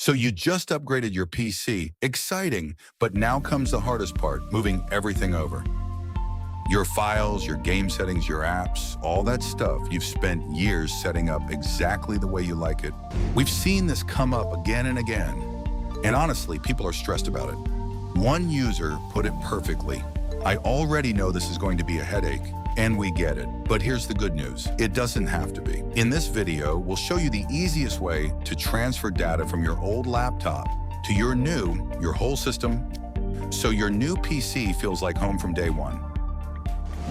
So you just upgraded your PC. Exciting, but now comes the hardest part, moving everything over. Your files, your game settings, your apps, all that stuff you've spent years setting up exactly the way you like it. We've seen this come up again and again. And honestly, people are stressed about it. One user put it perfectly. I already know this is going to be a headache, and we get it. But here's the good news. It doesn't have to be. In this video, we'll show you the easiest way to transfer data from your old laptop to your whole system, so your new PC feels like home from day one.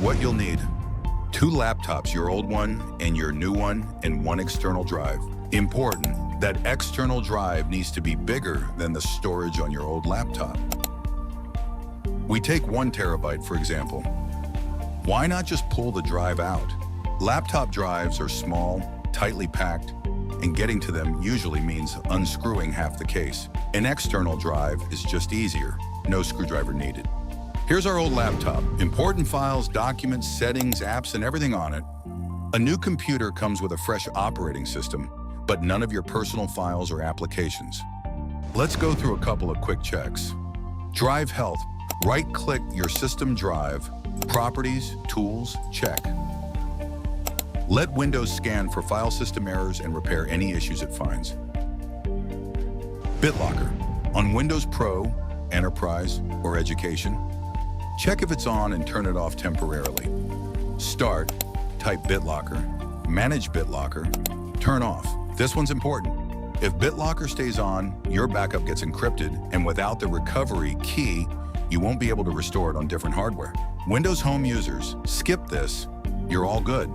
What you'll need: 2 laptops, your old one and your new one, and 1 external drive. Important, that external drive needs to be bigger than the storage on your old laptop. We take 1 terabyte, for example. Why not just pull the drive out? Laptop drives are small, tightly packed, and getting to them usually means unscrewing half the case. An external drive is just easier, no screwdriver needed. Here's our old laptop. Important files, documents, settings, apps, and everything on it. A new computer comes with a fresh operating system, but none of your personal files or applications. Let's go through a couple of quick checks. Drive health. Right-click your system drive. Properties, tools, check. Let Windows scan for file system errors and repair any issues it finds. BitLocker. On Windows Pro, Enterprise, or Education, check if it's on and turn it off temporarily. Start, type BitLocker, manage BitLocker, turn off. This one's important. If BitLocker stays on, your backup gets encrypted, and without the recovery key, you won't be able to restore it on different hardware. Windows Home users, skip this. You're all good.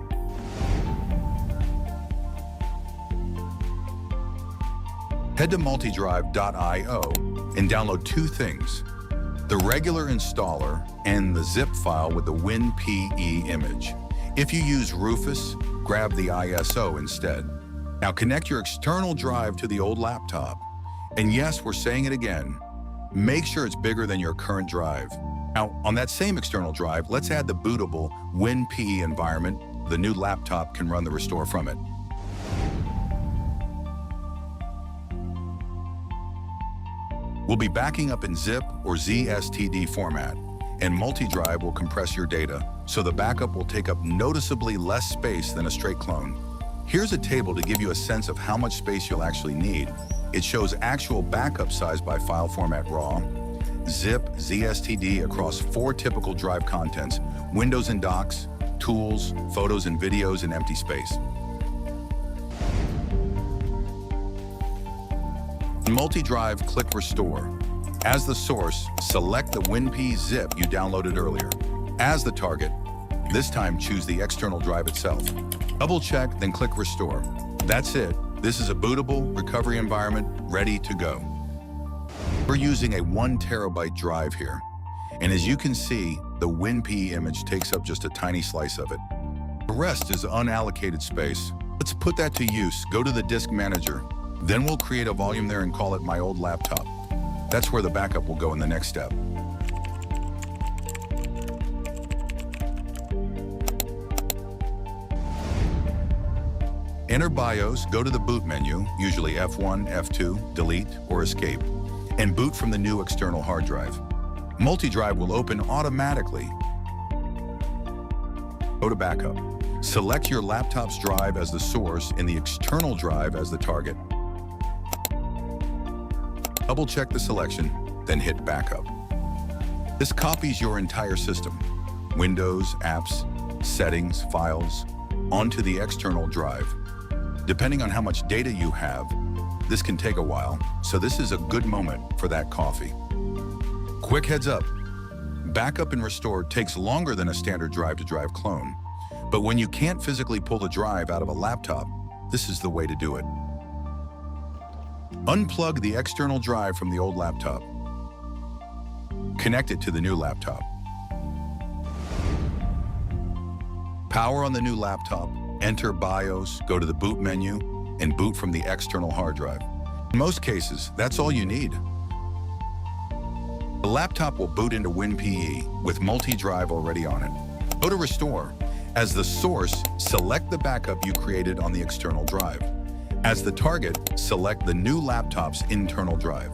Head to multidrive.io and download 2 things: the regular installer and the zip file with the WinPE image. If you use Rufus, grab the ISO instead. Now connect your external drive to the old laptop. And yes, we're saying it again, make sure it's bigger than your current drive. Now, on that same external drive, let's add the bootable WinPE environment. The new laptop can run the restore from it. We'll be backing up in zip or ZSTD format, and MultiDrive will compress your data, so the backup will take up noticeably less space than a straight clone. Here's a table to give you a sense of how much space you'll actually need. It shows actual backup size by file format: RAW, zip, ZSTD across 4 typical drive contents: Windows and Docs, Tools, Photos and Videos, and empty space. In MultiDrive, click Restore. As the source, select the WinPE zip you downloaded earlier. As the target, this time choose the external drive itself. Double check, then click Restore. That's it. This is a bootable recovery environment ready to go. We're using a 1 terabyte drive here, and as you can see, the WinPE image takes up just a tiny slice of it. The rest is unallocated space. Let's put that to use. Go to the disk manager. Then we'll create a volume there and call it My Old Laptop. That's where the backup will go in the next step. Enter BIOS, go to the boot menu, usually F1, F2, delete, or escape, and boot from the new external hard drive. MultiDrive will open automatically. Go to Backup. Select your laptop's drive as the source and the external drive as the target. Double-check the selection, then hit Backup. This copies your entire system, Windows, apps, settings, files, onto the external drive. Depending on how much data you have, this can take a while, so this is a good moment for that coffee. Quick heads up, backup and restore takes longer than a standard drive-to-drive clone, but when you can't physically pull the drive out of a laptop, this is the way to do it. Unplug the external drive from the old laptop. Connect it to the new laptop. Power on the new laptop, enter BIOS, go to the boot menu, and boot from the external hard drive. In most cases, that's all you need. The laptop will boot into WinPE with MultiDrive already on it. Go to Restore. As the source, select the backup you created on the external drive. As the target, select the new laptop's internal drive.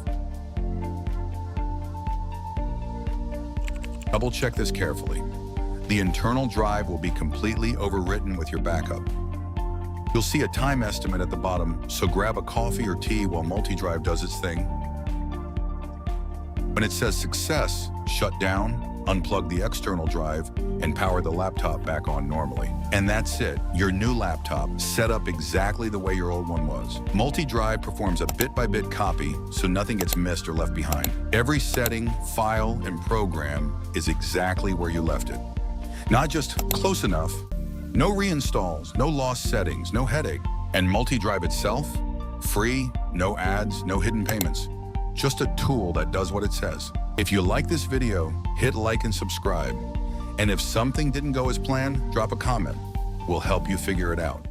Double-check this carefully. The internal drive will be completely overwritten with your backup. You'll see a time estimate at the bottom, so grab a coffee or tea while MultiDrive does its thing. When it says success, shut down, unplug the external drive, and power the laptop back on normally. And that's it, your new laptop, set up exactly the way your old one was. MultiDrive performs a bit-by-bit copy, so nothing gets missed or left behind. Every setting, file, and program is exactly where you left it. Not just close enough, no reinstalls, no lost settings, no headache. And MultiDrive itself, free, no ads, no hidden payments. Just a tool that does what it says. If you like this video, hit like and subscribe. And if something didn't go as planned, drop a comment. We'll help you figure it out.